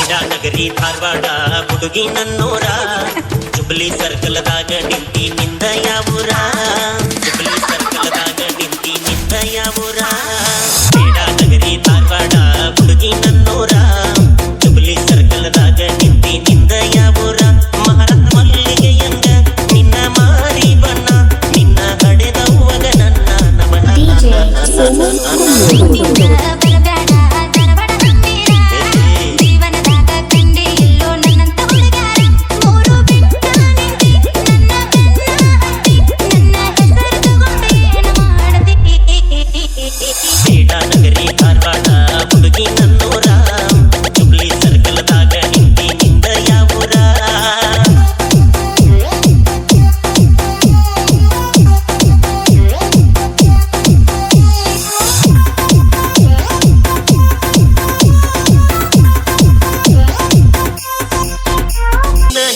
ನಗರಿ ಧಾರವಾಡ ಹುಡುಗಿ ನನ್ನೋರ ಜುಬ್ಲಿ ಸರ್ಕಲ್ದಾಗ ನಿಂತಿ ನಿಂದ ಯಾವೂರ ಜುಬ್ಲಿ ಸರ್ಕಲ್ದಾಗ ನಿಂತಿ ನಿಂದ ಯಾವೂರ ನಗರಿ ಧಾರವಾಡ ಹುಡುಗಿ ನನ್ನೋರ ಜುಬ್ಲಿ ಸರ್ಕಲ್ದಾಗ ನಿಂತಿ ನಿಂದ ಯಾವೂರ ಮಹಾರಥ ಮಲ್ಲಿಗೆಯಂಗ ನಿನ್ನ ಮಾರಿ ಬಣ್ಣ ನಿನ್ನ ಹಡೆದವ್ವಗ ನನ್ನ ನಮನ ನಗರಿ ಧಾರವಾಡ ಹುಡುಗಿ ನನ್ನೋರ ಜುಬ್ಲಿ ಸರ್ಕಲ್ದಾಗ ನಿಂತಿ ನಿಂದ ಯಾವೂರ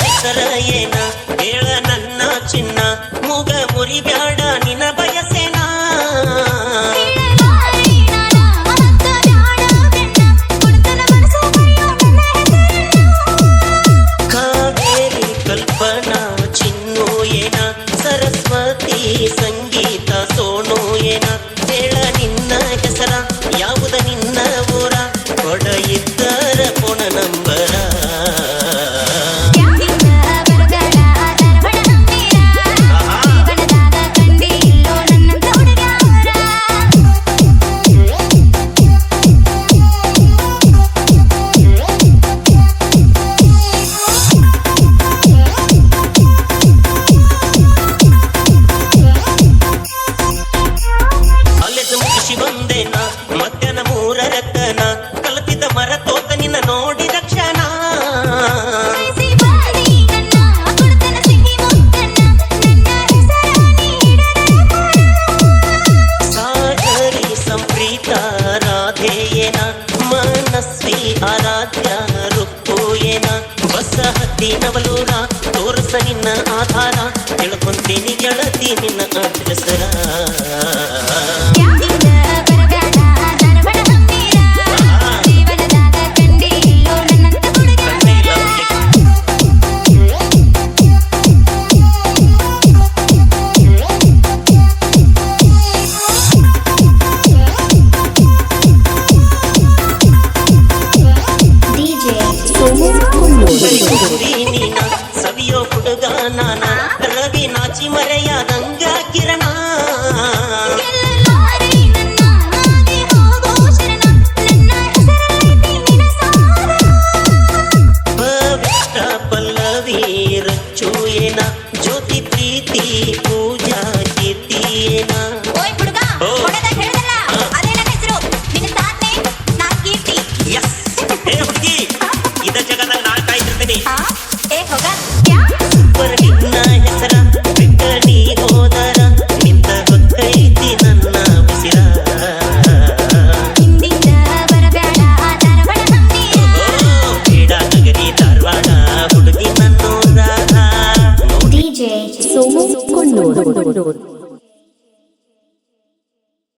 ಹೆಸರ ಏನ ಹೇಳ ನನ್ನ ಚಿನ್ನ ಮೂಗ ಮುರಿಬ್ಯಾಡ ನಿನ ಬಯಸೇನ ಕಾವೇರಿ ಕಲ್ಪನಾ ಚಿನ್ನು ಏನ ಸರಸ್ವತಿ ಸಂಗೀತ ಸೋನು ಏನ ಹೇಳ ನಿನ್ನ ಹೆಸರ ಯಾವುದ ನಿನ್ನ ಊರ ಕೊಡ ಇದ್ದರ ಪುಣ ನಂಬರ ಬಂದೇನ ಮಧ್ಯಾಹ್ನ 3 ಕಲತಿದ್ದ ಮರ ತೋತ ನಿನ್ನ ನೋಡಿದ ಕ್ಷಣ ಸಾಗರಿ ಸಂಪ್ರೀತ ರಾಧೆ ಏನ ಮನಸ್ವಿ ಆರಾಧ್ಯ ರುಕ್ಕು ಏನ ಬಸ ಹತ್ತಿ ನವಲೂರ ತೋರ್ಸ ನಿನ್ನ ಆಧಾರ ತಿಳ್ಕೊಂತೀನಿ ಗೆಳತಿ ನಿನ್ನ ಅಡ್ರೆಸರ ಸವಿಯೋ ಹುಡುಗ ನಾನ ರವಿ ನಾಚಿ ಮರೆಯಾದಂಗ ಕಿರಣ ಪವಿತ್ರ ಪಲ್ಲವಿ ರಚ್ಚು ಏನ ಜ್ಯೋತಿ ಪ್ರೀತಿ ಪೂಜಾ ಕೀರ್ತಿ ಏನ ಹುಡುಗಿ ಇದ ಜಗದಾಗ ನಾ ಕಾಯ್ತಿರ್ತೀನಿ ನಿನ್ನ ಹೆಸರ ಬಿಟ್ಟ ನೀ ಹೋದರ ನಿಂತ ಗೊತ್ತೈತಿ ನನ್ನ ಉಸಿರ ಬೇಡ ನಗರಿ ಧಾರವಾಡ ಹುಡುಗಿ ನನ್ನೋರ DJ Somu Kunnur.